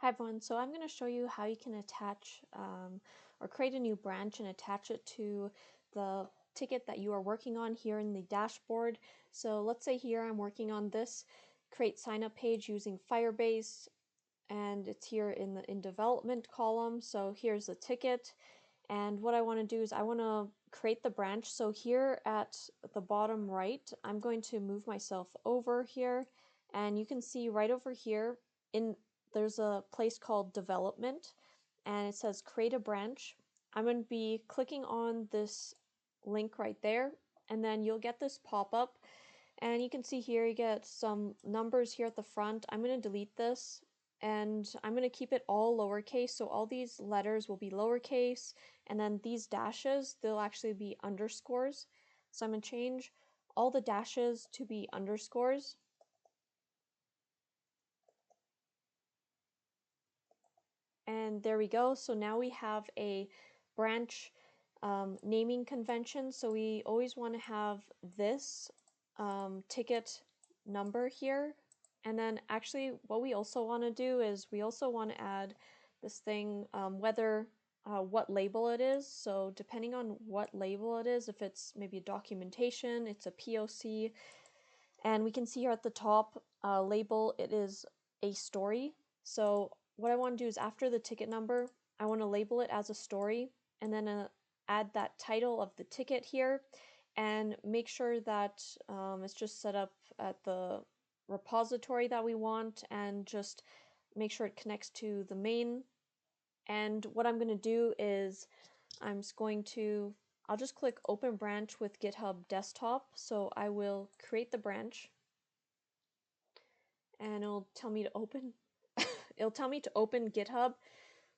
Hi everyone, so I'm going to show you how you can attach or create a new branch and attach it to the ticket that you are working on here in the dashboard. So let's say here I'm working on this create sign up page using Firebase, and it's here in the development column. So here's the ticket, and what I want to do is I want to create the branch. So here at the bottom right, I'm going to move myself over here, and you can see right over here there's a place called development, and it says create a branch. I'm going to be clicking on this link right there, and then you'll get this pop-up, and you can see here you get some numbers here at the front. I'm going to delete this, and I'm going to keep it all lowercase, so all these letters will be lowercase, and then these dashes, they'll actually be underscores. So I'm going to change all the dashes to be underscores. And there we go. So now we have a branch naming convention. So we always want to have this ticket number here. And then actually what we also want to do is we also want to add this thing, what label it is. So depending on what label it is, if it's maybe a documentation, it's a POC, and we can see here at the top label, it is a story. So what I want to do is after the ticket number, I want to label it as a story, and then add that title of the ticket here, and make sure that it's just set up at the repository that we want, and just make sure it connects to the main. And what I'm going to do is I'll just click open branch with GitHub desktop. So I will create the branch, and it'll tell me to open it'll tell me to open GitHub.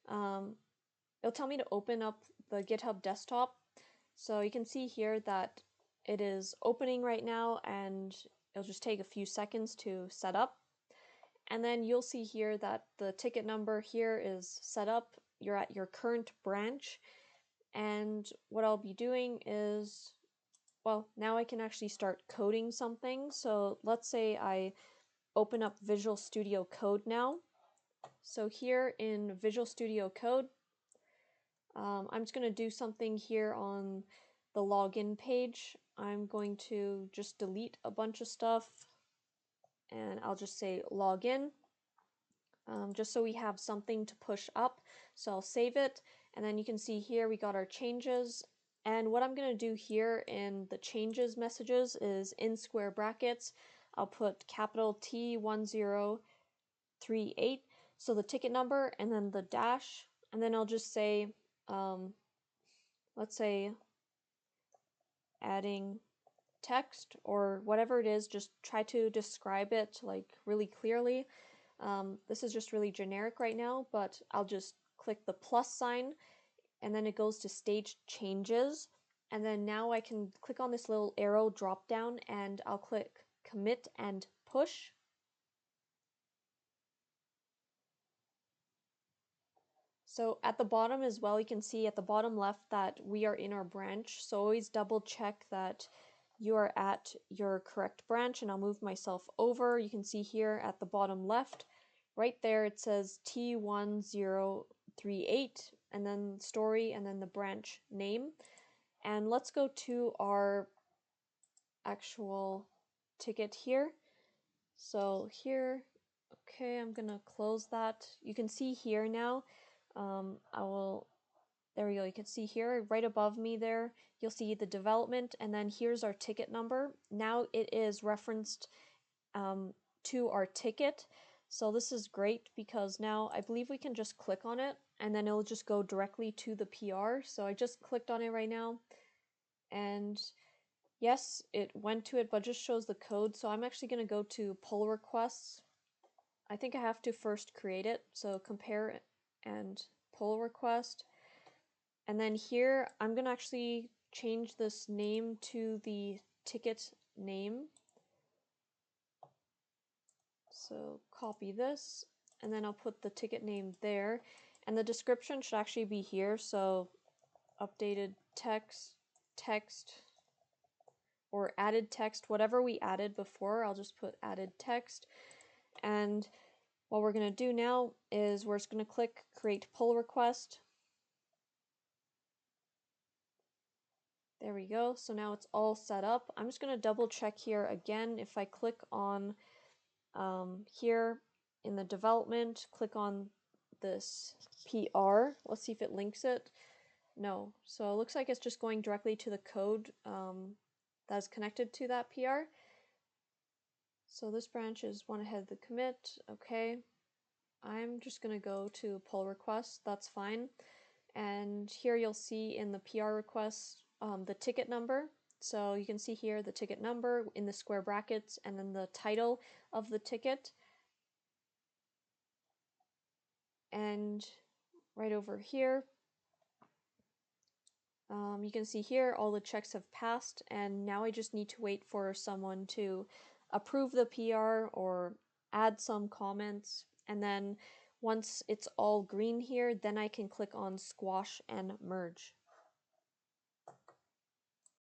It'll tell me to open up the GitHub desktop. So you can see here that it is opening right now, and it'll just take a few seconds to set up. And then you'll see here that the ticket number here is set up. You're at your current branch. And what I'll be doing is, well, now I can actually start coding something. So let's say I open up Visual Studio Code now. So here in Visual Studio Code, I'm just going to do something here on the login page. I'm going to just delete a bunch of stuff, and I'll just say login, just so we have something to push up. So I'll save it, and then you can see here we got our changes. And what I'm going to do here in the changes messages is in square brackets, I'll put capital T1038, so the ticket number, and then the dash, and then I'll just say, let's say adding text or whatever it is, just try to describe it like really clearly. This is just really generic right now, but I'll just click the plus sign, and then it goes to stage changes. And then now I can click on this little arrow drop down, and I'll click commit and push. So at the bottom as well, you can see at the bottom left that we are in our branch. So always double check that you are at your correct branch, and I'll move myself over. You can see here at the bottom left, right there it says T1038, and then story, and then the branch name. And let's go to our actual ticket here. So here, okay, I'm gonna close that. You can see here now, there we go, you can see here right above me there, you'll see the development, and then here's our ticket number. Now it is referenced to our ticket. So this is great because now I believe we can just click on it, and then it'll just go directly to the PR. So I just clicked on it right now, and yes, it went to it, but just shows the code. So I'm actually going to go to pull requests. I think I have to first create it. So compare and pull request. And then here, I'm going to actually change this name to the ticket name. So copy this, and then I'll put the ticket name there. And the description should actually be here. So updated text, or added text, whatever we added before, I'll just put added text. And What we're going to do now is we're just going to click create pull request. There we go. So now it's all set up. I'm just going to double check here again. If I click on here in the development, click on this PR. Let's see if it links it. No. So it looks like it's just going directly to the code that's connected to that PR. So this branch is one ahead of the commit. Okay. I'm just going to go to pull request. That's fine. And here you'll see in the PR request the ticket number. So you can see here the ticket number in the square brackets and then the title of the ticket. And right over here, you can see here all the checks have passed, and now I just need to wait for someone to approve the PR or add some comments, and then once it's all green here, then I can click on squash and merge.